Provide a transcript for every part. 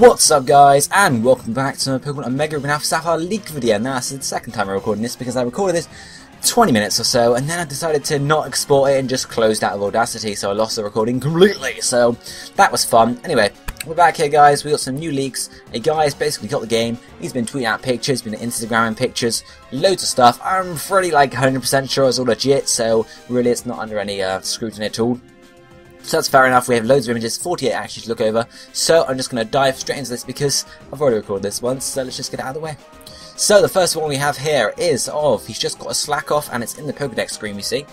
What's up guys, and welcome back to Pokemon Omega Ruby Alpha Sapphire leak video. Now this is the second time I'm recording this because I recorded this 20 minutes or so and then I decided to not export it and just closed out of Audacity, so I lost the recording completely, so that was fun. Anyway, we're back here guys, we got some new leaks. A guy's basically got the game, he's been tweeting out pictures, been Instagramming pictures, loads of stuff. I'm pretty 100% sure it's all legit, so really it's not under any scrutiny at all. So that's fair enough, we have loads of images, 48 actually to look over, so I'm just going to dive straight into this because I've already recorded this once, so let's just get it out of the way. So the first one we have here is he's just got a slack off and it's in the Pokedex screen we see,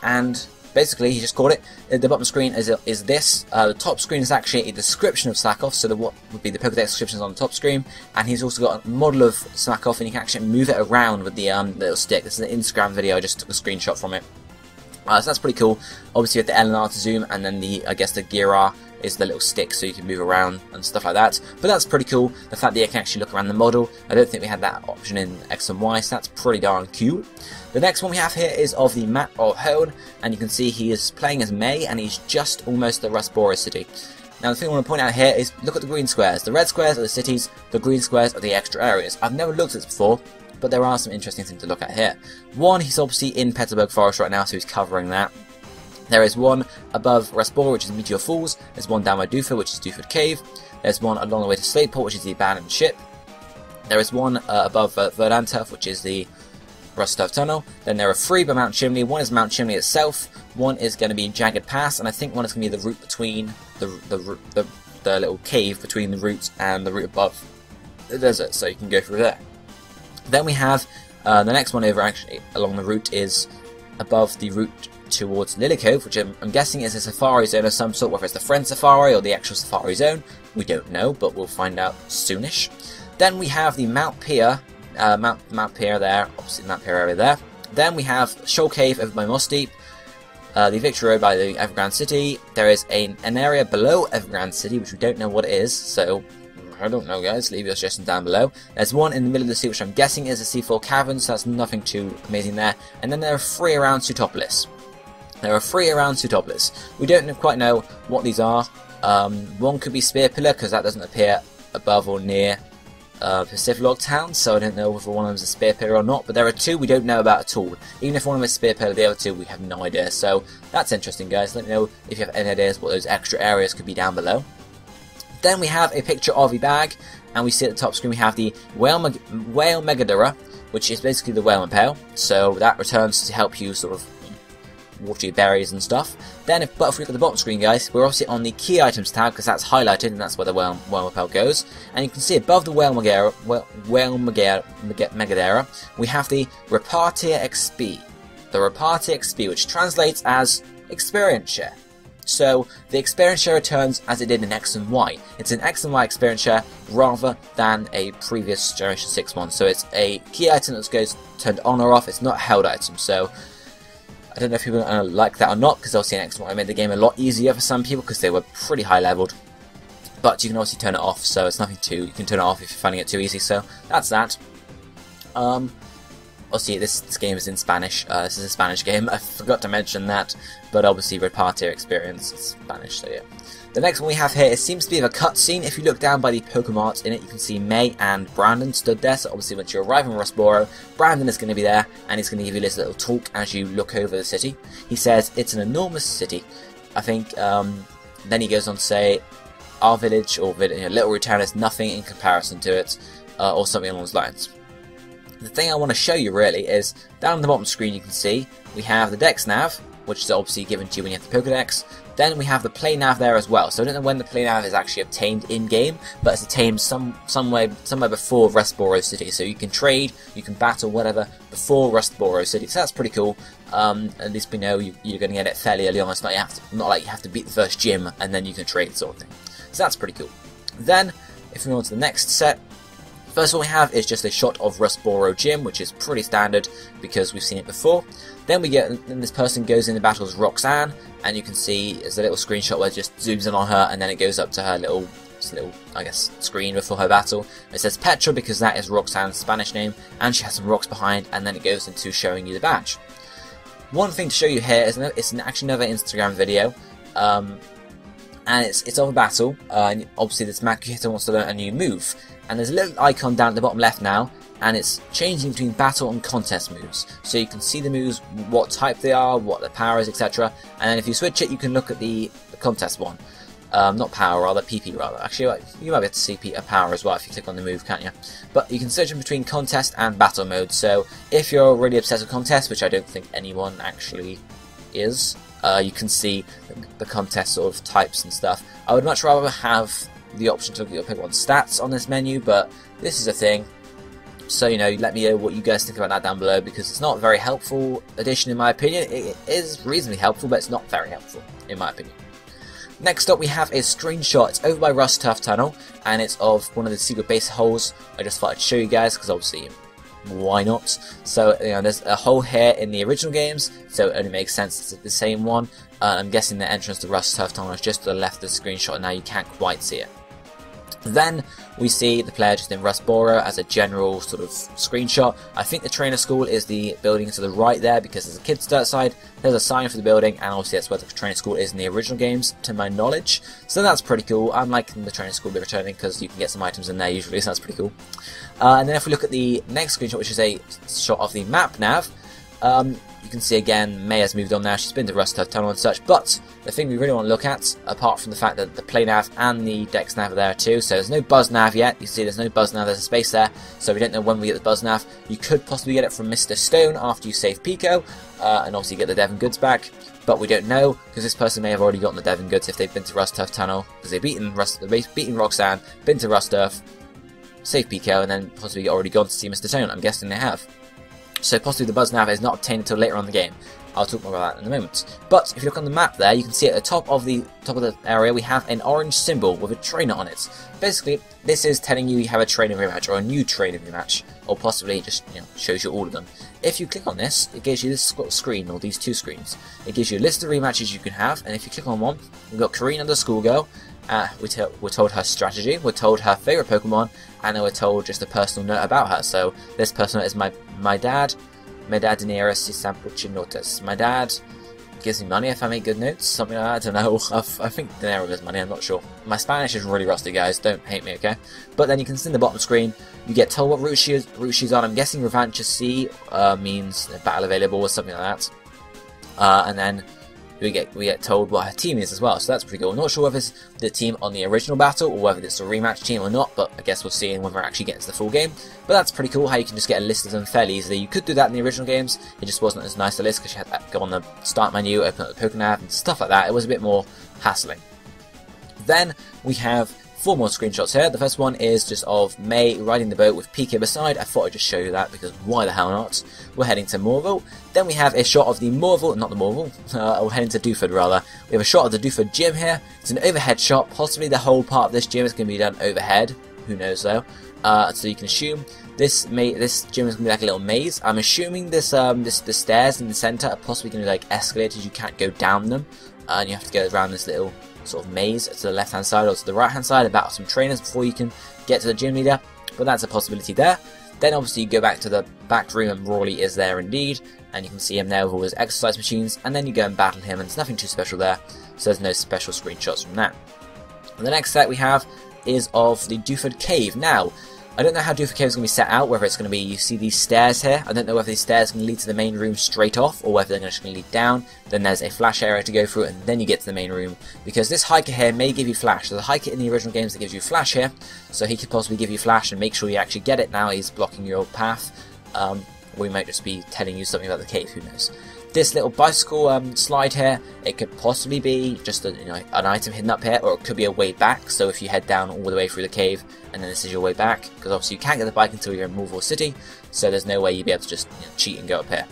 and basically he just caught it. The bottom screen is this, the top screen is actually a description of slack off, so what would be the Pokedex descriptions on the top screen, and he's also got a model of slack off and you can actually move it around with the little stick. This is an Instagram video, I just took a screenshot from it. So that's pretty cool. Obviously with the L and R to zoom, and then I guess the gear R is the little stick so you can move around and stuff like that. But that's pretty cool, the fact that you can actually look around the model. I don't think we had that option in X and Y, so that's pretty darn cool. The next one we have here is of the map of Hone, and you can see he is playing as May, and he's just almost at Slateport City. Now the thing I want to point out here is, look at the green squares. The red squares are the cities, the green squares are the extra areas. I've never looked at this before, but there are some interesting things to look at here. One, he's obviously in Petalburg Forest right now, so he's covering that. There is one above Slateport, which is Meteor Falls. There's one down by Duford, which is Duford Cave. There's one along the way to Slateport, which is the abandoned ship. There is one above Verdantuf, which is the Rustov Tunnel. Then there are three by Mount Chimney. One is Mount Chimney itself. One is going to be Jagged Pass, and I think one is going to be the route between the little cave between the route and the route above the desert, so you can go through there. Then we have the next one over actually along the route is above the route towards Lily Cove, which I'm guessing is a safari zone of some sort, whether it's the Friend Safari or the actual safari zone. We don't know, but we'll find out soonish. Then we have the Mount Pier there, obviously Mount Pier area there. Then we have Shoal Cave over by Mossdeep, the Victory Road by the Evergrande City. There is an area below Evergrande City, which we don't know what it is, so I don't know guys, leave your suggestions down below. There's one in the middle of the sea which I'm guessing is a C4 cavern, so that's nothing too amazing there. And then there are three around Sutopolis. We don't quite know what these are. One could be Spear Pillar because that doesn't appear above or near Pacific Town, so I don't know if one of them is a Spear Pillar or not, but there are two we don't know about at all. Even if one of them is Spear Pillar, the other two we have no idea, so that's interesting guys. Let me know if you have any ideas what those extra areas could be down below. Then we have a picture of a bag, and we see at the top screen we have the Whale Megadura, which is basically the Whale Impale, so that returns to help you sort of water your berries and stuff. Then if we look at the bottom screen guys, we're obviously on the key items tab because that's highlighted and that's where the Whale Impale goes. And you can see above the Whale Megadura, we have the Repartir XP. The Repartir XP, which translates as Experience Share. So the experience share returns as it did in X and Y. It's an X and Y experience share rather than a previous Generation 6 one. So it's a key item that goes turned on or off. It's not a held item. So I don't know if people are going to like that or not, because obviously in X and Y made the game a lot easier for some people because they were pretty high leveled. But you can obviously turn it off, so it's nothing too. You can turn it off if you're finding it too easy. So that's that. Obviously, this game is in Spanish. This is a Spanish game. I forgot to mention that, but obviously, Repartir Experience is Spanish, so yeah. The next one we have here, it seems to be a cutscene. If you look down by the Pokemon art in it, you can see May and Brandon stood there. So obviously, once you arrive in Rustboro, Brandon is going to be there, and he's going to give you this little talk as you look over the city. He says it's an enormous city. I think. Then he goes on to say, our village or Little Root Town is nothing in comparison to it, or something along those lines. The thing I want to show you really is, down on the bottom screen you can see, we have the Dex Nav, which is obviously given to you when you have the Pokedex. Then we have the Play Nav there as well, so I don't know when the Play Nav is actually obtained in-game, but it's obtained somewhere before Slateport City, so you can trade, you can battle, whatever, before Slateport City, so that's pretty cool. At least we know you're going to get it fairly early on. It's not like you have to beat the first gym and then you can trade sort of thing. So that's pretty cool. Then, if we go on to the next set, first one we have is just a shot of Rustboro Gym, which is pretty standard because we've seen it before. Then this person goes in the battle as Roxanne, and you can see there's a little screenshot where it just zooms in on her, and then it goes up to her little I guess, screen before her battle. It says Petra because that is Roxanne's Spanish name, and she has some rocks behind, and then it goes into showing you the badge. One thing to show you here is it's actually another Instagram video. and it's of a battle, and obviously this Makuhito wants to learn a new move, and there's a little icon down at the bottom left now, and it's changing between battle and contest moves, so you can see the moves, what type they are, what their power is, etc. And then if you switch it, you can look at the contest one. Not power, rather, PP rather. Actually, you might be able to see a power as well if you click on the move, can't you? But you can switch in between contest and battle mode, so if you're really obsessed with contest, which I don't think anyone actually is, you can see the contest sort of types and stuff. I would much rather have the option to look at your Pokemon's stats on this menu, but this is a thing. So, you know, let me know what you guys think about that down below, because it's not a very helpful addition in my opinion. It is reasonably helpful, but it's not very helpful in my opinion. Next up we have a screenshot. It's over by Duford Town, and it's of one of the secret base holes. I just thought I'd show you guys, because obviously, why not? So, you know, there's a hole here in the original games, so it only makes sense it's the same one. I'm guessing the entrance to Duford Town is just to the left of the screenshot, and now you can't quite see it. Then we see the player just in Rustboro as a general sort of screenshot. I think the trainer school is the building to the right there, because there's a kid's dirt side, there's a sign for the building, and obviously that's where the trainer school is in the original games, to my knowledge. So that's pretty cool. I'm liking the trainer school bit returning, because you can get some items in there usually, so that's pretty cool. And then if we look at the next screenshot, which is a shot of the map nav, you can see again, May has moved on now, she's been to Duford Town and such, but the thing we really want to look at, apart from the fact that the play nav and the dex nav are there too, so there's no buzz nav yet, you see there's no buzz nav, there's a space there, so we don't know when we get the buzz nav. You could possibly get it from Mr. Stone after you save Pico, and obviously get the Devon goods back, but we don't know, because this person may have already gotten the Devon goods if they've been to Duford Town, because they've beaten Roxanne, been to Rustturf, saved Pico, and then possibly already gone to see Mr. Stone. I'm guessing they have. So possibly the buzz nav is not obtained until later on in the game. I'll talk more about that in a moment. But if you look on the map there, you can see at the top of the area we have an orange symbol with a trainer on it. Basically, this is telling you have a trainer rematch or a new trainer rematch, or possibly just, you know, shows you all of them. If you click on this, it gives you this screen, or these two screens. It gives you a list of rematches you can have, and if you click on one, we've got Karina the schoolgirl. We're told her strategy, we're told her favourite Pokemon, and then we're told just a personal note about her. So this personal note is my dad. My dad Daenerys is Sampucci notice. My dad gives me money if I make good notes, something like that. I don't know. I think Daenerys gives money, I'm not sure. My Spanish is really rusty, guys, don't hate me, okay? But then you can see in the bottom screen, you get told what route she's on. I'm guessing Revancha C means battle available or something like that. And then we get told what her team is as well, so that's pretty cool. I'm not sure whether it's the team on the original battle or whether it's a rematch team or not, but I guess we'll see when we're actually getting to the full game. But that's pretty cool how you can just get a list of them fairly easily. You could do that in the original games, it just wasn't as nice a list because you had to go on the start menu, open up the Pokénav and stuff like that. It was a bit more hassling. Then we have 4 more screenshots here. The first one is just of May riding the boat with Pico beside. I thought I'd just show you that because why the hell not? We're heading to Mauville. Then we have a shot of the Mauville, not the Mauville, we're heading to Duford rather. We have a shot of the Duford gym here. It's an overhead shot. Possibly the whole part of this gym is going to be done overhead. Who knows though. So you can assume this gym is going to be like a little maze. I'm assuming the stairs in the centre are possibly going to be like escalators. You can't go down them. And you have to go around this little sort of maze to the left hand side or to the right hand side about some trainers before you can get to the gym leader, but that's a possibility there. Then obviously you go back to the back room and Rawley is there indeed, and you can see him there with all his exercise machines, and then you go and battle him and there's nothing too special there, so there's no special screenshots from that. And the next set we have is of the Duford Cave. Now, I don't know how Duford Cave is going to be set out, whether it's going to be, you see these stairs here, I don't know whether these stairs can lead to the main room straight off, or whether they're just going to lead down, then there's a flash area to go through, and then you get to the main room, because this hiker here may give you flash. There's a hiker in the original games that gives you flash here, so he could possibly give you flash and make sure you actually get it. Now he's blocking your path, or he might just be telling you something about the cave, who knows. This little bicycle slide here, it could possibly be just a, an item hidden up here, or it could be a way back, so if you head down all the way through the cave and then this is your way back, because obviously you can't get the bike until you're in Mauville City, so there's no way you'd be able to just cheat and go up here.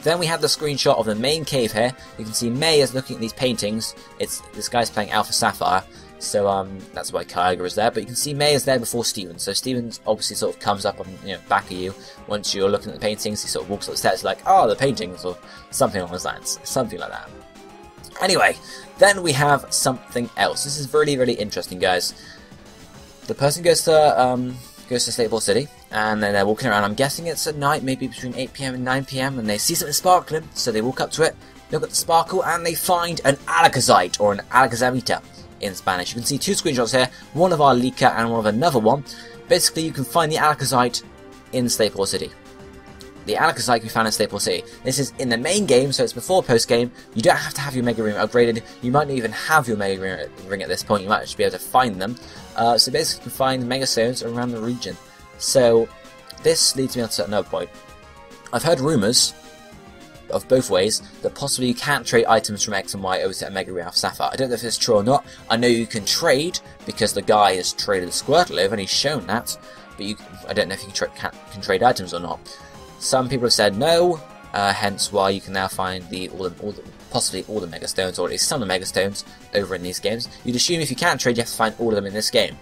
Then we have the screenshot of the main cave here. You can see May is looking at these paintings. This guy's playing Alpha Sapphire, so that's why Kyogre is there, but you can see May is there before Steven, so Steven obviously sort of comes up on back of you once you're looking at the paintings. He sort of walks up the steps like, oh, the paintings, or something along those lines, something like that. Anyway, then we have something else. This is really, really interesting, guys. The person goes to Slateport City, and then they're walking around. I'm guessing it's at night, maybe between 8 PM and 9 PM, and they see something sparkling, so they walk up to it, look at the sparkle, and they find an Alakazite, or an Alakazamita in Spanish. You can see two screenshots here, one of our leaker and one of another one. Basically, you can find the Alakazite in Slateport City. The Alakazite can be found in Slateport City. This is in the main game, so it's before post-game. You don't have to have your Mega Ring upgraded. You might not even have your Mega Ring at this point. You might just be able to find them. So basically, you can find Mega Stones around the region. So this leads me on to another point. I've heard rumours of both ways that possibly you can't trade items from X and Y over to a Mega Ring of Sapphire. I don't know if it's true or not. I know you can trade because the guy has traded the Squirtle over and he's shown that, but I don't know if you can trade items or not. Some people have said no, hence why you can now find possibly all the Mega Stones, or at least some of the Mega Stones over in these games. You'd assume if you can't trade, you have to find all of them in this game.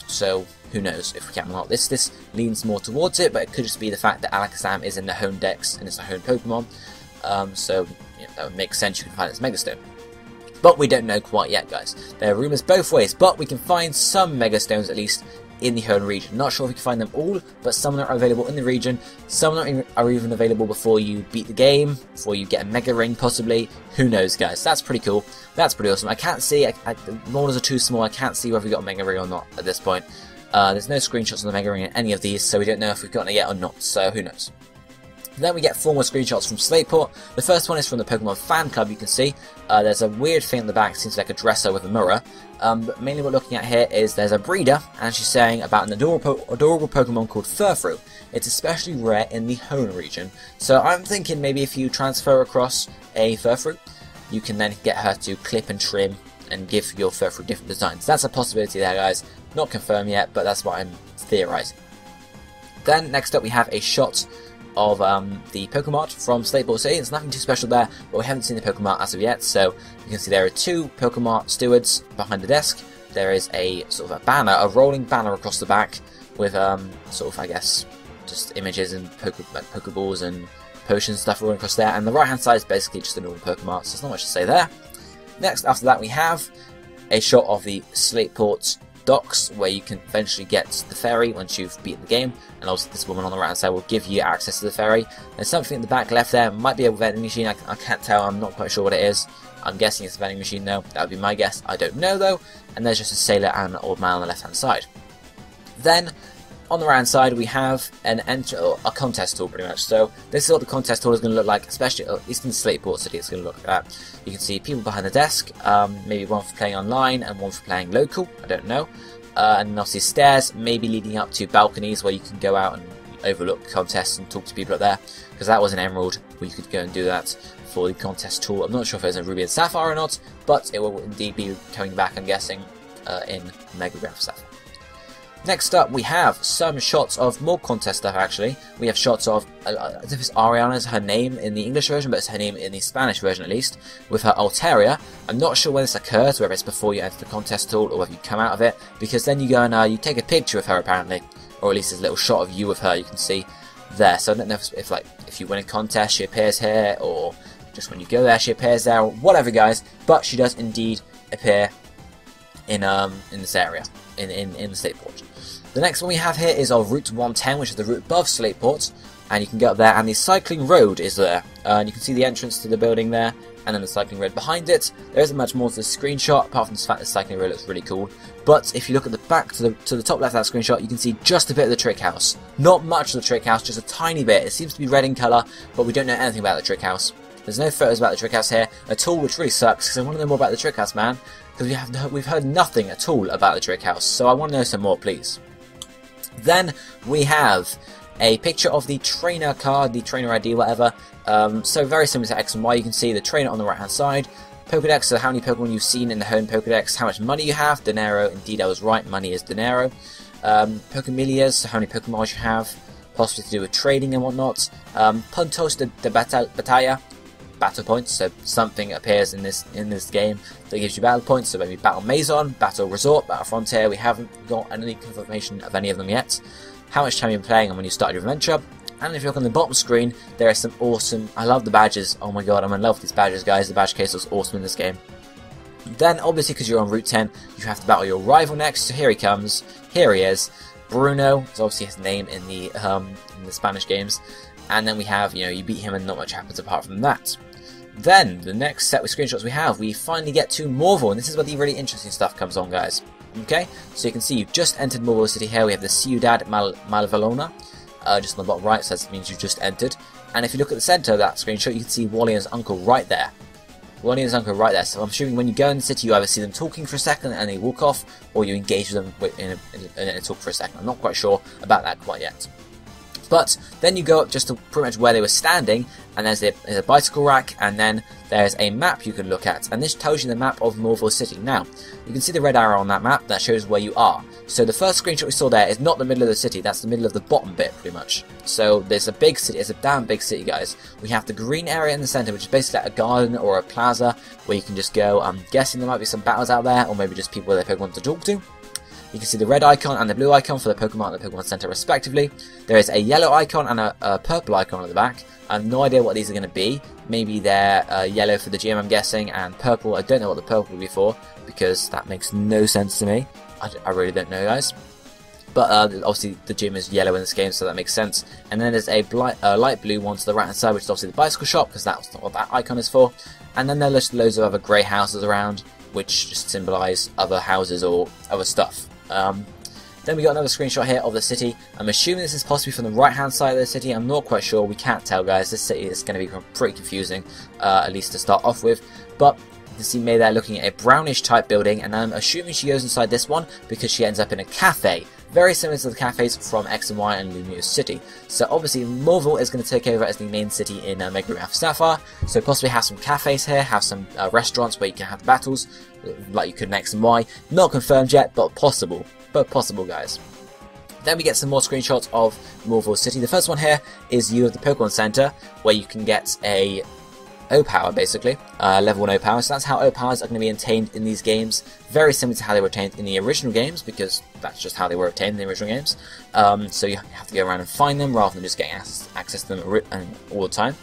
So who knows if we can or not. This leans more towards it, but it could just be the fact that Alakazam is in the home dex and it's a home Pokemon. So you know, that would make sense. You can find its Mega Stone. But we don't know quite yet, guys. There are rumours both ways, but we can find some Mega Stones at least in the home region. Not sure if we can find them all, but some are available in the region. Some are even available before you beat the game, before you get a Mega Ring possibly. Who knows, guys? That's pretty cool. That's pretty awesome. I can't see, the models are too small. I can't see whether we got a Mega Ring or not at this point. There's no screenshots of the Mega Ring in any of these, so we don't know if we've gotten it yet or not, so who knows. Then we get 4 more screenshots from Slateport. The first one is from the Pokemon fan club, you can see. There's a weird thing at the back, seems like a dresser with a mirror. But mainly what we're looking at here is there's a breeder, and she's saying about an adorable Pokemon called Furfrou. It's especially rare in the Hoenn region. So I'm thinking maybe if you transfer across a Furfrou, you can then get her to clip and trim and give your Furfrou different designs. That's a possibility there, guys. Not confirmed yet, but that's what I'm theorizing. Then next up we have a shot of the Pokemon from Slateport City. There's nothing too special there, but we haven't seen the Pokemon as of yet, so you can see there are 2 Pokemon stewards behind the desk. There is a sort of a banner, a rolling banner across the back with sort of, I guess, just images and Pokeballs and potions and stuff rolling across there, and the right hand side is basically just a normal Pokemon, so there's not much to say there. Next, after that, we have a shot of the Slateport docks, where you can eventually get the ferry once you've beaten the game, and obviously this woman on the right hand side will give you access to the ferry. There's something in the back left there, might be a vending machine, I can't tell, I'm not quite sure what it is. I'm guessing it's a vending machine though, that would be my guess, I don't know though. And there's just a sailor and an old man on the left hand side. Then, on the right hand side we have a contest tool pretty much. So this is what the contest tool is going to look like, especially at least in Slateport City it's going to look like that. You can see people behind the desk, maybe one for playing online and one for playing local, I don't know. And obviously stairs, maybe leading up to balconies where you can go out and overlook contests and talk to people up there, because that was an Emerald where you could go and do that for the contest tool. I'm not sure if it's a Ruby and Sapphire or not, but it will indeed be coming back, I'm guessing, in Mega Ring of Sapphire. Next up, we have some shots of more contest stuff, actually. We have shots of, I don't know if it's Ariana is her name in the English version, but it's her name in the Spanish version at least, with her Altaria. I'm not sure when this occurs, whether it's before you enter the contest tool or whether you come out of it, because then you go and you take a picture of her apparently, or at least there's a little shot of you with her you can see there. So I don't know if you win a contest she appears here, or just when you go there she appears there, or whatever, guys, but she does indeed appear in this area, in the Slateport. The next one we have here is our Route 110, which is the route above Slateport, and you can get up there, and the cycling road is there. And you can see the entrance to the building there, and then the cycling road behind it. There isn't much more to the screenshot, apart from the fact the cycling road looks really cool. But if you look at the back, to the top left of that screenshot, you can see just a bit of the trick house. Not much of the trick house, just a tiny bit. It seems to be red in colour, but we don't know anything about the trick house. There's no photos about the trick house here at all, which really sucks, because I want to know more about the trick house, man. Because we've heard nothing at all about the trick house, so I want to know some more, please. Then we have a picture of the trainer card, the trainer ID, whatever. So very similar to X and Y, you can see the trainer on the right hand side. Pokedex, so how many Pokemon you've seen in the home Pokedex, how much money you have, dinero, indeed I was right, money is dinero. Pokemilias, so how many Pokemon you have, possibly to do with trading and whatnot. Puntos de Batalla, battle points, so something appears in this game that gives you battle points, so maybe Battle Maison, Battle Resort, Battle Frontier. We haven't got any confirmation of any of them yet. How much time you've been playing and when you started your adventure. And if you look on the bottom screen, there are some awesome, I love the badges, oh my god, I'm in love with these badges, guys. The badge case looks awesome in this game. Then obviously because you're on Route 10, you have to battle your rival next, so here he comes, here he is, Bruno, is obviously his name in the Spanish games. And then we have, you beat him and not much happens apart from that. Then, the next set of screenshots we finally get to Mauville, and this is where the really interesting stuff comes on, guys. Okay, so you can see you've just entered Mauville City here. We have the Ciudad Malvalona, just on the bottom right, so that means you've just entered. And if you look at the centre of that screenshot, you can see Wally and his uncle right there. Wally and his uncle right there, so I'm assuming when you go in the city, you either see them talking for a second and they walk off, or you engage with them in a talk for a second. I'm not quite sure about that quite yet. But then you go up just to pretty much where they were standing, and there's a bicycle rack, and then there's a map you can look at, and this tells you the map of Mauville City. Now, you can see the red arrow on that map, that shows where you are. So the first screenshot we saw there is not the middle of the city, that's the middle of the bottom bit, pretty much. So there's a big city, it's a damn big city, guys. We have the green area in the centre, which is basically like a garden or a plaza, where you can just go. I'm guessing there might be some battles out there, or maybe just people with their Pokemon to talk to. You can see the red icon and the blue icon for the Pokemon and the Pokemon Center respectively. There is a yellow icon and a purple icon at the back. I have no idea what these are going to be. Maybe they're yellow for the gym, I'm guessing, and purple. I don't know what the purple will be for, because that makes no sense to me. I really don't know, guys. But obviously the gym is yellow in this game, so that makes sense. And then there's a light blue one to the right hand side, which is obviously the bicycle shop, because that's not what that icon is for. And then there's just loads of other grey houses around, which just symbolise other houses or other stuff. Then we got another screenshot here of the city. I'm assuming this is possibly from the right hand side of the city. I'm not quite sure, we can't tell, guys. This city is going to be pretty confusing, at least to start off with. But you can see May there looking at a brownish type building, and I'm assuming she goes inside this one because she ends up in a cafe. Very similar to the cafes from X and Y and Lumiose City. So obviously Mauville is going to take over as the main city in Mega Green Sapphire. So possibly have some cafes here, have some restaurants where you can have battles, like you could in X and Y. Not confirmed yet, but possible. Guys. Then we get some more screenshots of Mauville City. The first one here is you of the Pokemon Center, where you can get a O-Power, basically, level 1 O-Power. So that's how O-Powers are going to be obtained in these games. Very similar to how they were obtained in the original games, because that's just how they were obtained in the original games. So you have to go around and find them, rather than just getting access to them all the time.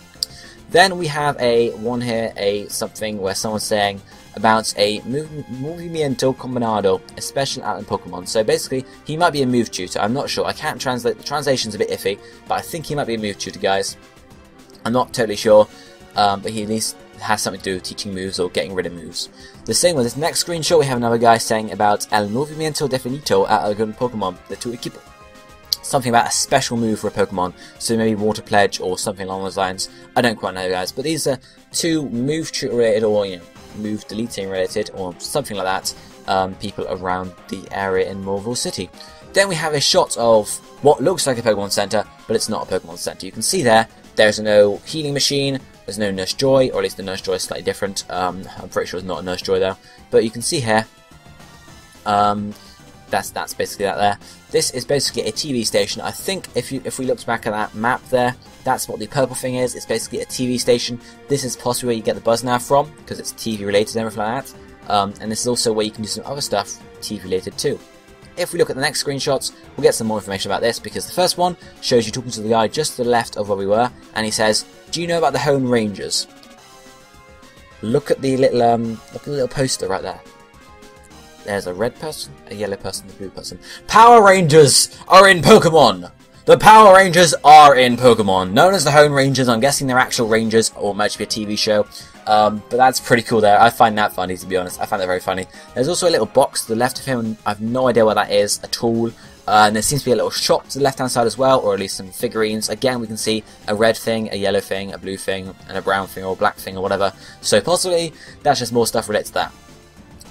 Then we have one here, something where someone's saying about a Movimiento Combinado, a special Atlant Pokemon. So basically, he might be a move tutor. I'm not sure. I can't translate. The translation's a bit iffy, but I think he might be a move tutor, guys. I'm not totally sure. But he at least has something to do with teaching moves or getting rid of moves. The same with this next screenshot, we have another guy saying about El Movimiento Definito a algún Pokemon de tu equipo. Something about a special move for a Pokemon, so maybe Water Pledge or something along those lines. I don't quite know, guys, but these are two move related or move deleting related or something like that people around the area in Mauville City. Then we have a shot of what looks like a Pokemon Center, but it's not a Pokemon Center. You can see there's no healing machine. There's no Nurse Joy, or at least the Nurse Joy is slightly different. I'm pretty sure it's not a Nurse Joy though. But you can see here, that's basically that there. This is basically a TV station. I think if we looked back at that map there, that's what the purple thing is. It's basically a TV station. This is possibly where you get the Buzznav from, because it's TV related and everything like that. And this is also where you can do some other stuff TV related too. If we look at the next screenshots, we'll get some more information about this, because the first one shows you talking to the guy just to the left of where we were, and he says, "Do you know about the Home Rangers?" Look at the little poster right there. There's a red person, a yellow person, a blue person. Power Rangers are in Pokemon! The Power Rangers are in Pokemon, known as the Home Rangers. I'm guessing they're actual Rangers, or it might be a TV show. But that's pretty cool there. I find that funny, to be honest. I find that very funny. There's also a little box to the left of him, and I have no idea what that is at all. And there seems to be a little shop to the left-hand side as well, or at least some figurines. Again, we can see a red thing, a yellow thing, a blue thing, and a brown thing, or a black thing, or whatever. So possibly, that's just more stuff related to that.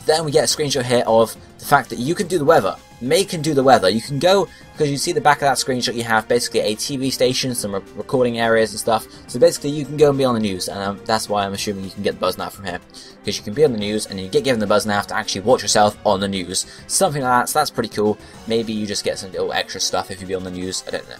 Then we get a screenshot here of the fact that you can do the weather. May can do the weather. You can go, because you see the back of that screenshot, you have basically a TV station, some recording areas and stuff. So basically you can go and be on the news, and that's why I'm assuming you can get the Buzznav from here. Because you can be on the news, and you get given the Buzznav to actually watch yourself on the news. Something like that, so that's pretty cool. Maybe you just get some little extra stuff if you be on the news, I don't know.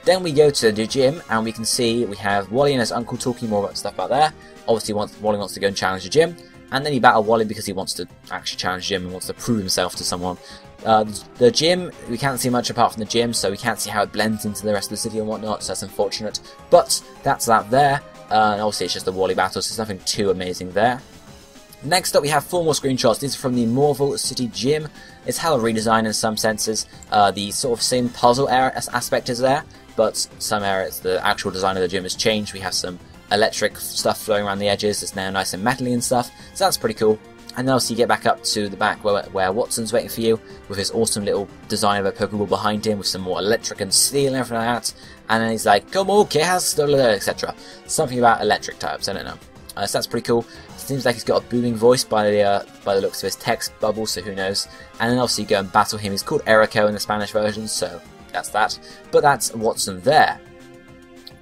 Then we go to the gym, and we can see we have Wally and his uncle talking more about stuff about there. Obviously Wally wants to go and challenge the gym. And then you battle Wally because he wants to actually challenge Jim and wants to prove himself to someone. The gym, we can't see much apart from the gym, so we can't see how it blends into the rest of the city and whatnot, so that's unfortunate. But that's that there, and obviously it's just a Wally battle, so there's nothing too amazing there. Next up we have 4 more screenshots. These are from the Mauville City gym. It's hella redesign in some senses. The sort of same puzzle aspect is there, but some areas, the actual design of the gym has changed. We have some electric stuff flowing around the edges. It's now nice and metally and stuff, so that's pretty cool. And then also you get back up to the back where Watson's waiting for you, with his awesome little design of a Pokeball behind him, with some more electric and steel and everything like that. And then he's like, "Come on, Chaos," etc. Something about electric types, I don't know. So that's pretty cool. Seems like he's got a booming voice by the looks of his text bubble, so who knows. And then obviously you go and battle him. He's called Erico in the Spanish version, so that's that. But that's Watson there.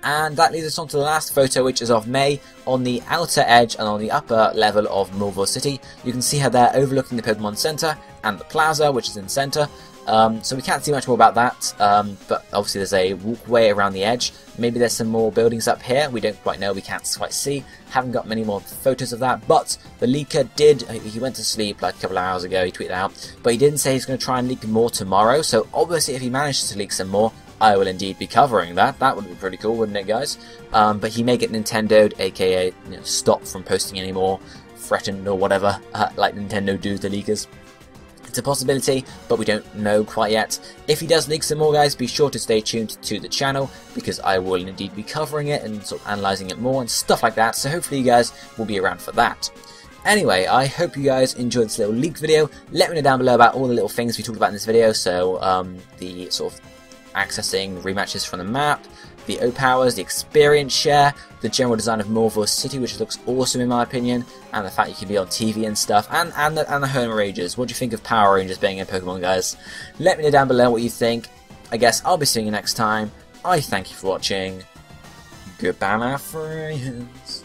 And that leads us on to the last photo, which is of May on the outer edge and on the upper level of Mauville City. You can see her there overlooking the Pokemon Center and the plaza, which is in the center. So we can't see much more about that, but obviously there's a walkway around the edge. Maybe there's some more buildings up here. We don't quite know. We can't quite see. Haven't got many more photos of that. But the leaker did. He went to sleep like a couple of hours ago. He tweeted out, but he didn't say he's going to try and leak more tomorrow. So obviously, if he manages to leak some more, I will indeed be covering that. That would be pretty cool, wouldn't it, guys? But he may get Nintendo'd, aka stopped from posting anymore, threatened or whatever, like Nintendo do the leakers. It's a possibility, but we don't know quite yet. If he does leak some more, guys, be sure to stay tuned to the channel, because I will indeed be covering it and sort of analysing it more and stuff like that, so hopefully you guys will be around for that. Anyway, I hope you guys enjoyed this little leak video. Let me know down below about all the little things we talked about in this video, so the sort of accessing rematches from the map, the O-Powers, the experience share, the general design of Mauville City, which looks awesome in my opinion, and the fact you can be on TV and stuff, and the Home Rangers. What do you think of Power Rangers being in Pokemon, guys? Let me know down below what you think. I guess I'll be seeing you next time. I thank you for watching. Goodbye, my friends.